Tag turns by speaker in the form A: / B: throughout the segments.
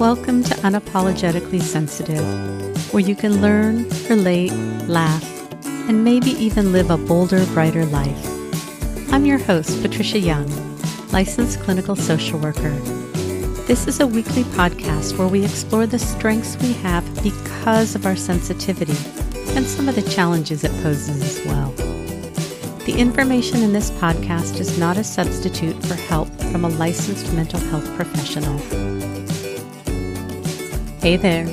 A: Welcome to Unapologetically Sensitive, where you can learn, relate, laugh, and maybe even live a bolder, brighter life. I'm your host, Patricia Young, licensed clinical social worker. This is a weekly podcast where we explore the strengths we have because of our sensitivity and some of the challenges it poses as well. The information in this podcast is not a substitute for help from a licensed mental health professional. Hey there.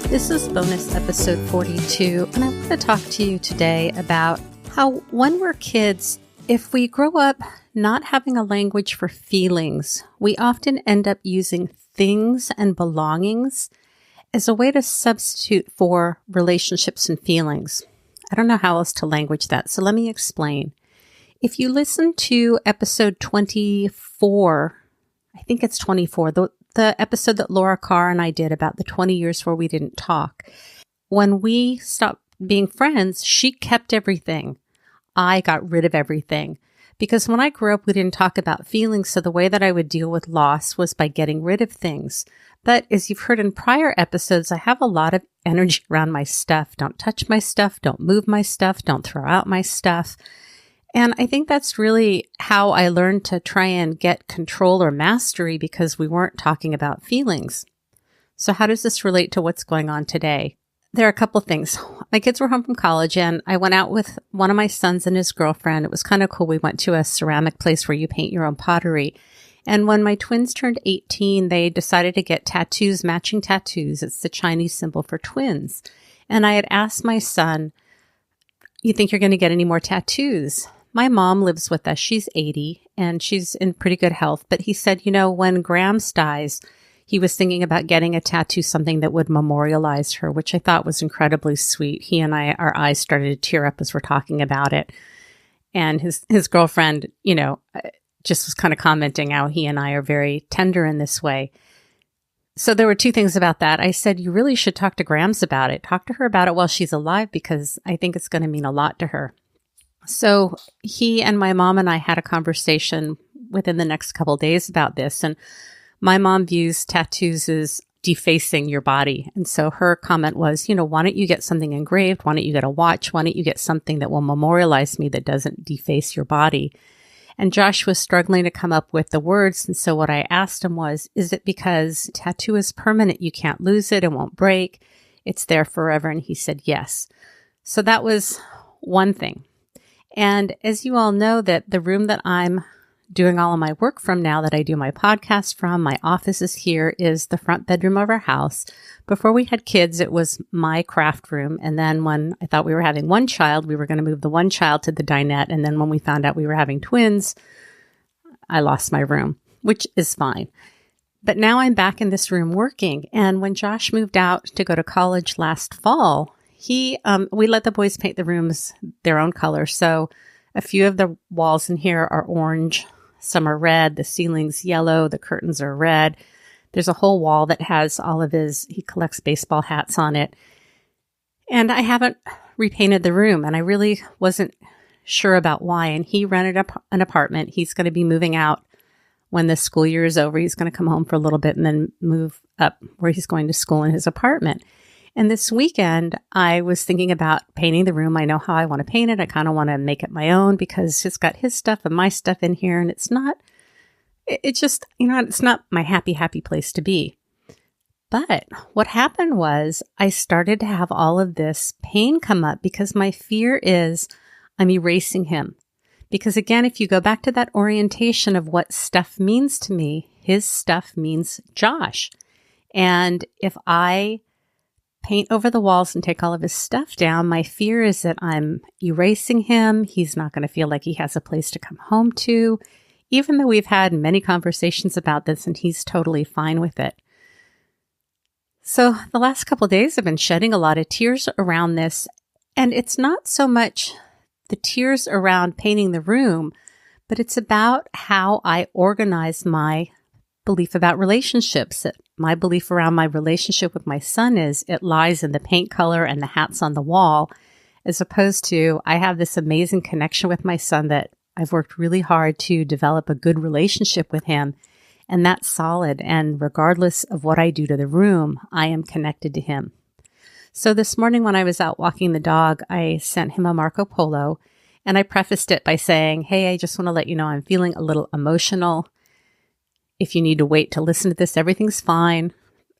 A: This is bonus episode 42, and I want to talk to you today about how when we're kids, if we grow up not having a language for feelings, we often end up using things and belongings as a way to substitute for relationships and feelings. I don't know how else to language that, so let me explain. If you listen to episode 24, I think it's 24, the episode that Laura Carr and I did about the 20 years where we didn't talk. When we stopped being friends, she kept everything. I got rid of everything. Because when I grew up, we didn't talk about feelings, so the way that I would deal with loss was by getting rid of things. But as you've heard in prior episodes, I have a lot of energy around my stuff. Don't touch my stuff, don't move my stuff, don't throw out my stuff. And I think that's really how I learned to try and get control or mastery, because we weren't talking about feelings. So how does this relate to what's going on today? There are a couple things. My kids were home from college and I went out with one of my sons and his girlfriend. It was kind of cool. We went to a ceramic place where you paint your own pottery. And when my twins turned 18, they decided to get tattoos, matching tattoos. It's the Chinese symbol for twins. And I had asked my son, "You think you're going to get any more tattoos?" My mom lives with us. She's 80 and she's in pretty good health. But he said, when Grams dies, he was thinking about getting a tattoo, something that would memorialize her, which I thought was incredibly sweet. He and I, our eyes started to tear up as we're talking about it. And his girlfriend, just was kind of commenting how he and I are very tender in this way. So there were two things about that. I said, you really should talk to Grams about it. Talk to her about it while she's alive, because I think it's going to mean a lot to her. So he and my mom and I had a conversation within the next couple of days about this. And my mom views tattoos as defacing your body. And so her comment was, why don't you get something engraved? Why don't you get a watch? Why don't you get something that will memorialize me that doesn't deface your body? And Josh was struggling to come up with the words. And so what I asked him was, is it because tattoo is permanent? You can't lose it. It won't break. It's there forever. And he said, yes. So that was one thing. And as you all know, that the room that I'm doing all of my work from now, that I do my podcast from, my office is here, is the front bedroom of our house. Before we had kids, it was my craft room. And then when I thought we were having one child, we were going to move the one child to the dinette. And then when we found out we were having twins, I lost my room, which is fine. But now I'm back in this room working. And when Josh moved out to go to college last fall, we let the boys paint the rooms their own color. So a few of the walls in here are orange. Some are red. The ceiling's yellow. The curtains are red. There's a whole wall that has all of he collects baseball hats on it. And I haven't repainted the room, and I really wasn't sure about why. And he rented an apartment. He's going to be moving out when the school year is over. He's going to come home for a little bit and then move up where he's going to school in his apartment. And this weekend, I was thinking about painting the room. I know how I want to paint it. I kind of want to make it my own because it's got his stuff and my stuff in here. And it's not my happy place to be. But what happened was I started to have all of this pain come up because my fear is I'm erasing him. Because again, if you go back to that orientation of what stuff means to me, his stuff means Josh. And if I paint over the walls and take all of his stuff down, my fear is that I'm erasing him. He's not going to feel like he has a place to come home to, even though we've had many conversations about this and he's totally fine with it. So the last couple of days I've been shedding a lot of tears around this. And it's not so much the tears around painting the room, but it's about how I organize my belief about relationships. My belief around my relationship with my son is it lies in the paint color and the hats on the wall, as opposed to I have this amazing connection with my son that I've worked really hard to develop a good relationship with him. And that's solid. And regardless of what I do to the room, I am connected to him. So this morning when I was out walking the dog, I sent him a Marco Polo, and I prefaced it by saying, hey, I just want to let you know I'm feeling a little emotional. If you need to wait to listen to this, everything's fine.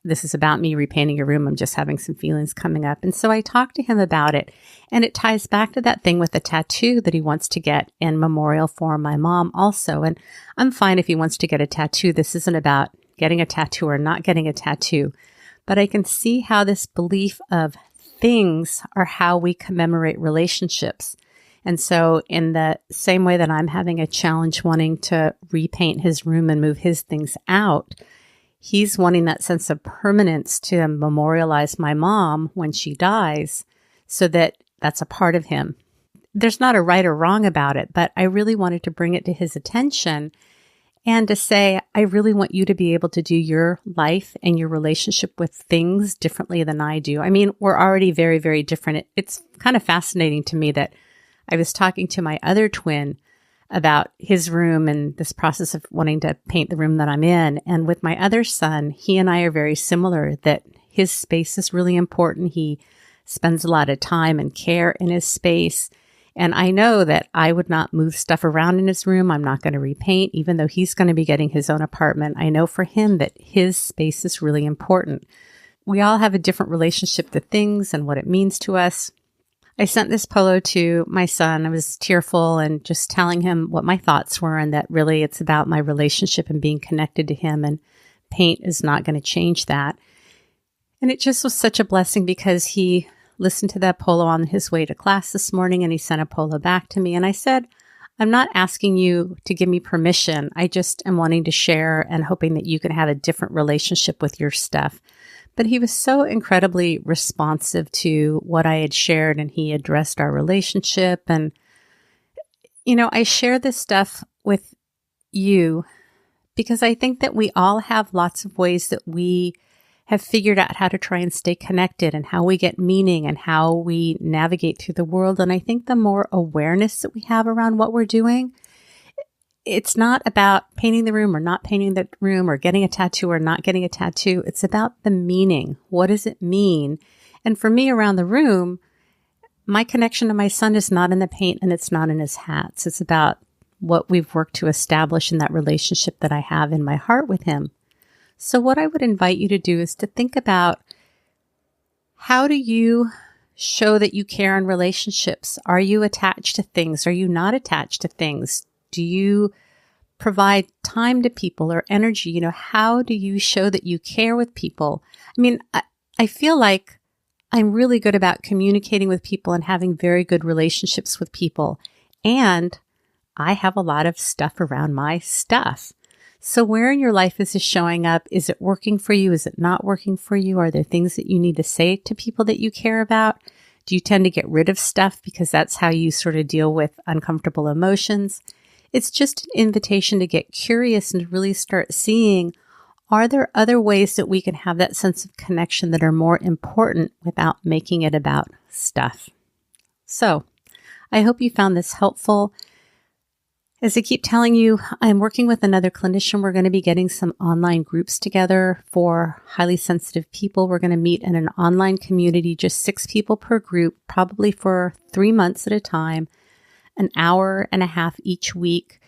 A: This is about me repainting your room. I'm just having some feelings coming up. And so I talked to him about it, and it ties back to that thing with the tattoo that he wants to get in memorial for my mom also. And I'm fine if he wants to get a tattoo. This isn't about getting a tattoo or not getting a tattoo. But I can see how this belief of things are how we commemorate relationships. And so in the same way that I'm having a challenge wanting to repaint his room and move his things out, he's wanting that sense of permanence to memorialize my mom when she dies so that that's a part of him. There's not a right or wrong about it, but I really wanted to bring it to his attention and to say, I really want you to be able to do your life and your relationship with things differently than I do. I mean, we're already very, very different. It's kind of fascinating to me that I was talking to my other twin about his room and this process of wanting to paint the room that I'm in. And with my other son, he and I are very similar, that his space is really important. He spends a lot of time and care in his space. And I know that I would not move stuff around in his room. I'm not going to repaint, even though he's going to be getting his own apartment. I know for him that his space is really important. We all have a different relationship to things and what it means to us. I sent this polo to my son. I was tearful and just telling him what my thoughts were, and that really it's about my relationship and being connected to him, and paint is not going to change that. And it just was such a blessing because he listened to that polo on his way to class this morning, and he sent a polo back to me. And I said, I'm not asking you to give me permission. I just am wanting to share and hoping that you can have a different relationship with your stuff. But he was so incredibly responsive to what I had shared, and he addressed our relationship. And, you know, I share this stuff with you because I think that we all have lots of ways that we have figured out how to try and stay connected and how we get meaning and how we navigate through the world. And I think the more awareness that we have around what we're doing, it's not about painting the room or not painting the room or getting a tattoo or not getting a tattoo. It's about the meaning. What does it mean? And for me around the room, my connection to my son is not in the paint and it's not in his hats. It's about what we've worked to establish in that relationship that I have in my heart with him. So what I would invite you to do is to think about, how do you show that you care in relationships? Are you attached to things? Are you not attached to things? Do you provide time to people or energy? You know, how do you show that you care with people? I mean, I feel like I'm really good about communicating with people and having very good relationships with people. And I have a lot of stuff around my stuff. So where in your life is this showing up? Is it working for you? Is it not working for you? Are there things that you need to say to people that you care about? Do you tend to get rid of stuff because that's how you sort of deal with uncomfortable emotions? It's just an invitation to get curious and to really start seeing, are there other ways that we can have that sense of connection that are more important without making it about stuff? So I hope you found this helpful. As I keep telling you, I'm working with another clinician. We're going to be getting some online groups together for highly sensitive people. We're going to meet in an online community, just 6 people per group, probably for 3 months at a time, an hour and a half each week.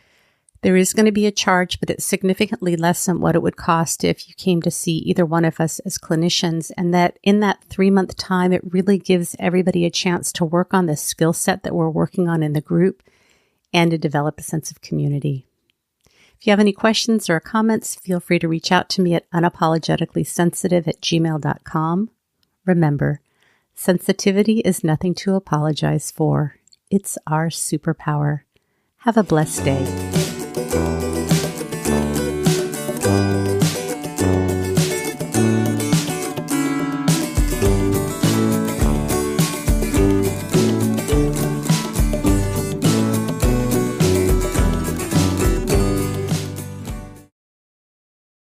A: There is going to be a charge, but it's significantly less than what it would cost if you came to see either one of us as clinicians. And that in that 3-month time, it really gives everybody a chance to work on the skill set that we're working on in the group, and to develop a sense of community. If you have any questions or comments, feel free to reach out to me at unapologeticallysensitive@gmail.com. Remember, sensitivity is nothing to apologize for. It's our superpower. Have a blessed day.